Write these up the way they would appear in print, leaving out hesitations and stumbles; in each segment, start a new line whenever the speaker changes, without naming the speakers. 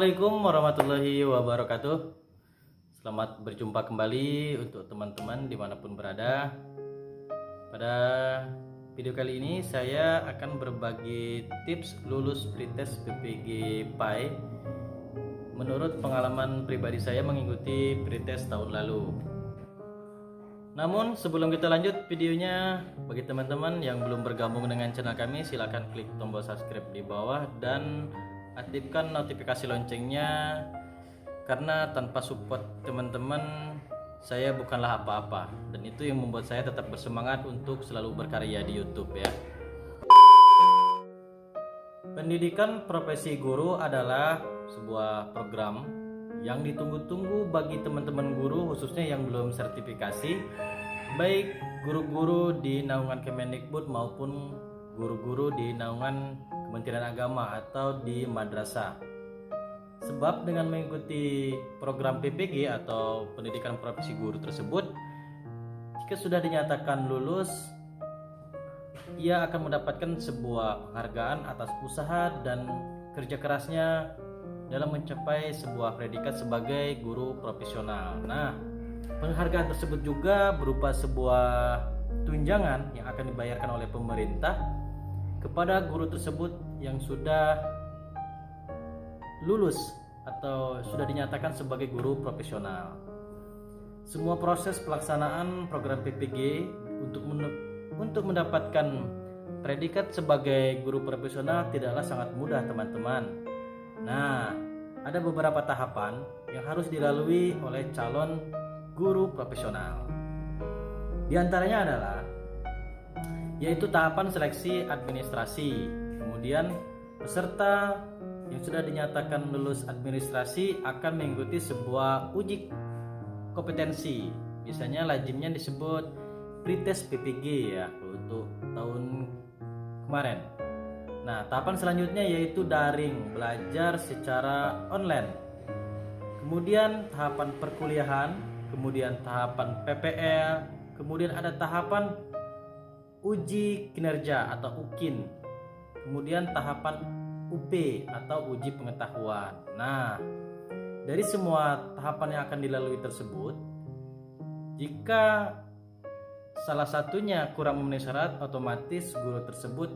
Assalamualaikum warahmatullahi wabarakatuh. Selamat berjumpa kembali untuk teman-teman dimanapun berada. Pada video kali ini saya akan berbagi tips lulus pretest PPG PAI menurut pengalaman pribadi saya mengikuti pretest tahun lalu. Namun sebelum kita lanjut videonya, bagi teman-teman yang belum bergabung dengan channel kami, silahkan klik tombol subscribe di bawah dan aktifkan notifikasi loncengnya, karena tanpa support teman-teman saya bukanlah apa-apa, dan itu yang membuat saya tetap bersemangat untuk selalu berkarya di YouTube ya. Pendidikan profesi guru adalah sebuah program yang ditunggu-tunggu bagi teman-teman guru, khususnya yang belum sertifikasi, baik guru-guru di naungan Kemendikbud maupun guru-guru di naungan Kementerian Agama atau di madrasah. Sebab dengan mengikuti program PPG atau pendidikan profesi guru tersebut, jika sudah dinyatakan lulus, ia akan mendapatkan sebuah penghargaan atas usaha dan kerja kerasnya dalam mencapai sebuah predikat sebagai guru profesional. Nah, penghargaan tersebut juga berupa sebuah tunjangan yang akan dibayarkan oleh pemerintah kepada guru tersebut yang sudah lulus atau sudah dinyatakan sebagai guru profesional. Semua proses pelaksanaan program PPG untuk mendapatkan predikat sebagai guru profesional tidaklah sangat mudah, teman-teman. Nah, ada beberapa tahapan yang harus dilalui oleh calon guru profesional. Di antaranya adalah yaitu tahapan seleksi administrasi. Kemudian peserta yang sudah dinyatakan lulus administrasi akan mengikuti sebuah uji kompetensi. Biasanya lazimnya disebut pretest PPG ya untuk tahun kemarin. Nah, tahapan selanjutnya yaitu daring, belajar secara online. Kemudian tahapan perkuliahan, kemudian tahapan PPL, kemudian ada tahapan uji kinerja atau UKIN, kemudian tahapan UP atau uji pengetahuan. Nah, dari semua tahapan yang akan dilalui tersebut, jika salah satunya kurang memenuhi syarat, otomatis guru tersebut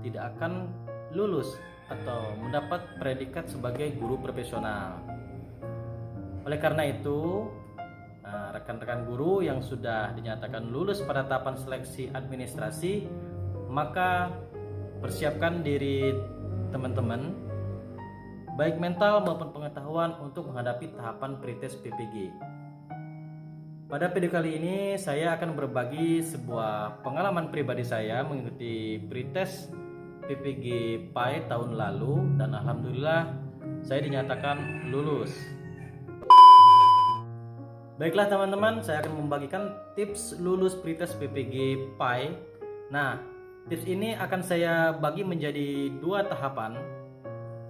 tidak akan lulus atau mendapat predikat sebagai guru profesional. Oleh karena itu, rekan-rekan guru yang sudah dinyatakan lulus pada tahapan seleksi administrasi, maka persiapkan diri teman-teman baik mental maupun pengetahuan untuk menghadapi tahapan pretest PPG. Pada video kali ini saya akan berbagi sebuah pengalaman pribadi saya mengikuti pretest PPG PAI tahun lalu, dan alhamdulillah saya dinyatakan lulus. Baiklah teman-teman, saya akan membagikan tips lulus pretest PPG PAI. Nah, tips ini akan saya bagi menjadi dua tahapan.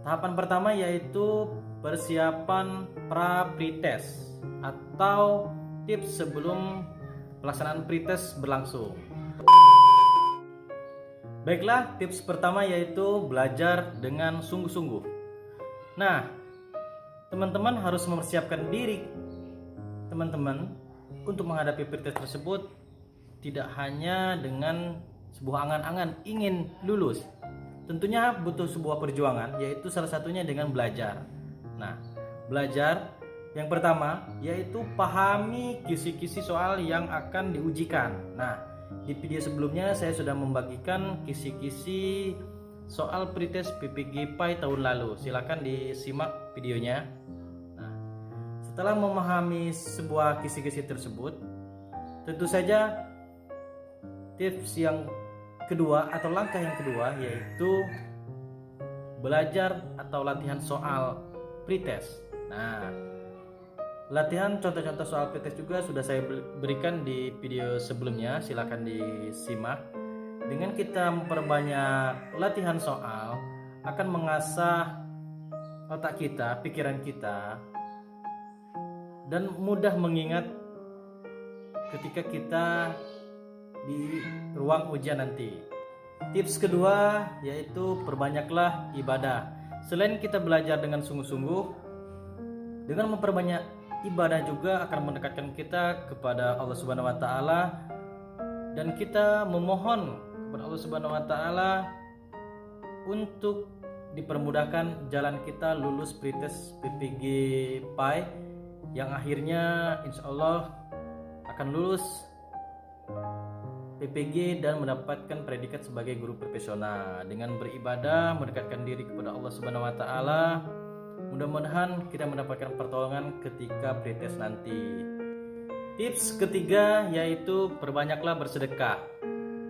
Tahapan pertama yaitu persiapan pra-pretest atau tips sebelum pelaksanaan pretest berlangsung. Baiklah, tips pertama yaitu belajar dengan sungguh-sungguh. Nah, teman-teman harus mempersiapkan diri teman-teman untuk menghadapi pretest tersebut tidak hanya dengan sebuah angan-angan ingin lulus. Tentunya butuh sebuah perjuangan, yaitu salah satunya dengan belajar. Nah, belajar yang pertama yaitu pahami kisi-kisi soal yang akan diujikan. Nah, di video sebelumnya saya sudah membagikan kisi-kisi soal pretest PPG PAI tahun lalu. Silakan disimak videonya. Setelah memahami sebuah kisi-kisi tersebut, tentu saja tips yang kedua atau langkah yang kedua yaitu belajar atau latihan soal pretest. Nah, latihan contoh-contoh soal pretest juga sudah saya berikan di video sebelumnya, silakan disimak. Dengan kita memperbanyak latihan soal akan mengasah otak kita, pikiran kita, dan mudah mengingat ketika kita di ruang ujian nanti. Tips kedua yaitu perbanyaklah ibadah. Selain kita belajar dengan sungguh-sungguh, dengan memperbanyak ibadah juga akan mendekatkan kita kepada Allah Subhanahu wa taala, dan kita memohon kepada Allah Subhanahu wa taala untuk dipermudahkan jalan kita lulus pretest PPG PAI yang akhirnya insya Allah akan lulus PPG dan mendapatkan predikat sebagai guru profesional. Dengan beribadah mendekatkan diri kepada Allah Subhanahu wa taala, mudah-mudahan kita mendapatkan pertolongan ketika pretest nanti. Tips ketiga yaitu perbanyaklah bersedekah.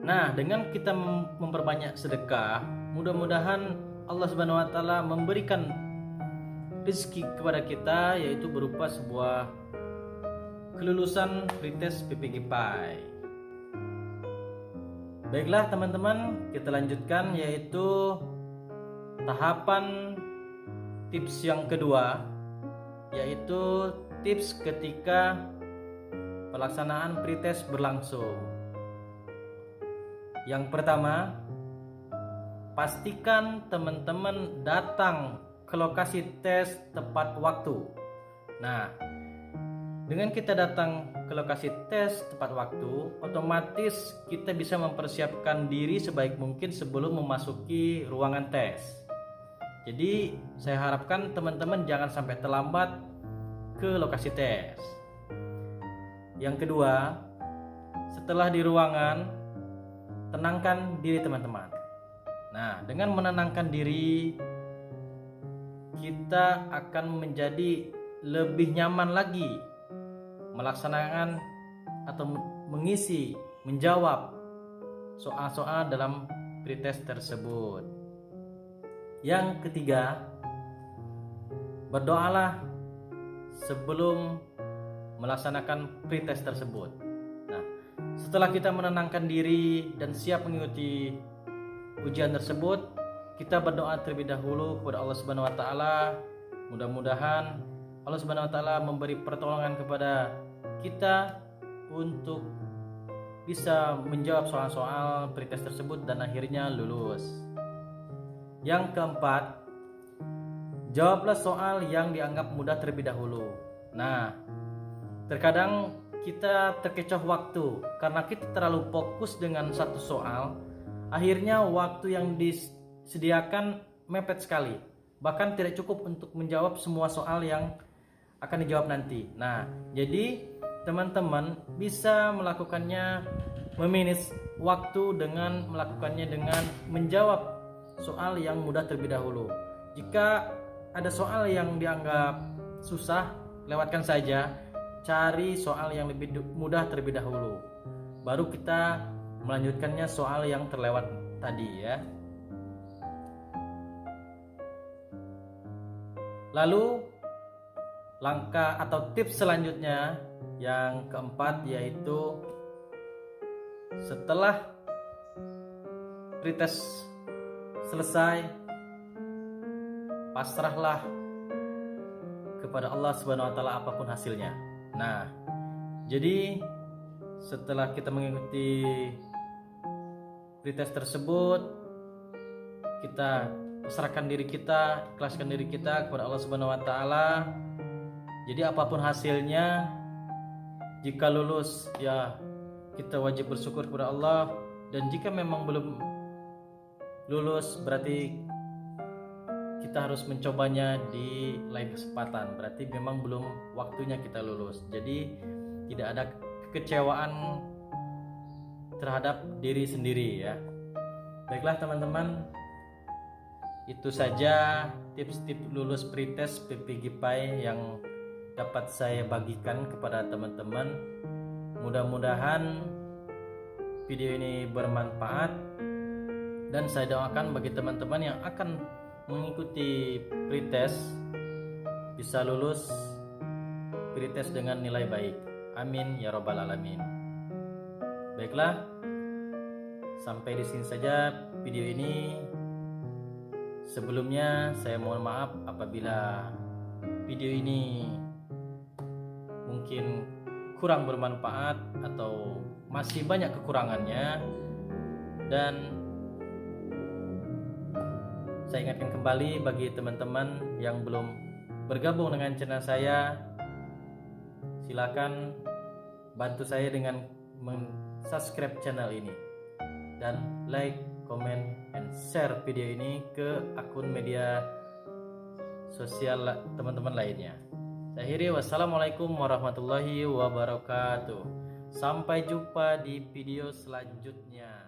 Nah, dengan kita memperbanyak sedekah, mudah-mudahan Allah Subhanahu wa taala memberikan rezeki kepada kita, yaitu berupa sebuah kelulusan pretest PPG PAI. Baiklah teman-teman, kita lanjutkan yaitu tahapan tips yang kedua, yaitu tips ketika pelaksanaan pretest berlangsung. Yang pertama, pastikan teman-teman datang ke lokasi tes tepat waktu. Nah, dengan kita datang ke lokasi tes tepat waktu, otomatis kita bisa mempersiapkan diri sebaik mungkin sebelum memasuki ruangan tes. Jadi, saya harapkan teman-teman jangan sampai terlambat ke lokasi tes. Yang kedua, setelah di ruangan, tenangkan diri teman-teman. Nah, dengan menenangkan diri, kita akan menjadi lebih nyaman lagi melaksanakan atau mengisi, menjawab soal-soal dalam pretest tersebut. Yang ketiga, berdoalah sebelum melaksanakan pretest tersebut. Nah, setelah kita menenangkan diri dan siap mengikuti ujian tersebut, kita berdoa terlebih dahulu kepada Allah Subhanahu wa taala. Mudah-mudahan Allah Subhanahu wa taala memberi pertolongan kepada kita untuk bisa menjawab soal-soal pretest tersebut dan akhirnya lulus. Yang keempat, jawablah soal yang dianggap mudah terlebih dahulu. Nah, terkadang kita terkecoh waktu karena kita terlalu fokus dengan satu soal. Akhirnya waktu yang disediakan mepet sekali, bahkan tidak cukup untuk menjawab semua soal yang akan dijawab nanti. Nah, jadi teman-teman bisa melakukannya, memanage waktu dengan melakukannya dengan menjawab soal yang mudah terlebih dahulu. Jika ada soal yang dianggap susah, lewatkan saja. Cari soal yang lebih mudah terlebih dahulu, baru kita melanjutkannya soal yang terlewat tadi ya. Lalu langkah atau tips selanjutnya yang keempat, yaitu setelah pretest selesai, pasrahlah kepada Allah Subhanahu wa taala apapun hasilnya. Nah, jadi setelah kita mengikuti pretest tersebut, kita pasrahkan diri kita, ikhlaskan diri kita kepada Allah Subhanahu wa taala. Jadi apapun hasilnya, jika lulus ya kita wajib bersyukur kepada Allah, dan jika memang belum lulus berarti kita harus mencobanya di lain kesempatan. Berarti memang belum waktunya kita lulus. Jadi tidak ada kekecewaan terhadap diri sendiri ya. Baiklah teman-teman, itu saja tips-tips lulus pretest PPG PAI yang dapat saya bagikan kepada teman-teman. Mudah-mudahan video ini bermanfaat, dan saya doakan bagi teman-teman yang akan mengikuti pretest bisa lulus pretest dengan nilai baik. Amin ya rabbal alamin. Baiklah, sampai di sini saja video ini. Sebelumnya saya mohon maaf apabila video ini mungkin kurang bermanfaat atau masih banyak kekurangannya, dan Saya ingatkan kembali bagi teman-teman yang belum bergabung dengan channel saya, silakan bantu saya dengan subscribe channel ini dan like, comment, and share video ini ke akun media sosial teman-teman lainnya. Saya akhiri, wassalamualaikum warahmatullahi wabarakatuh. Sampai jumpa di video selanjutnya.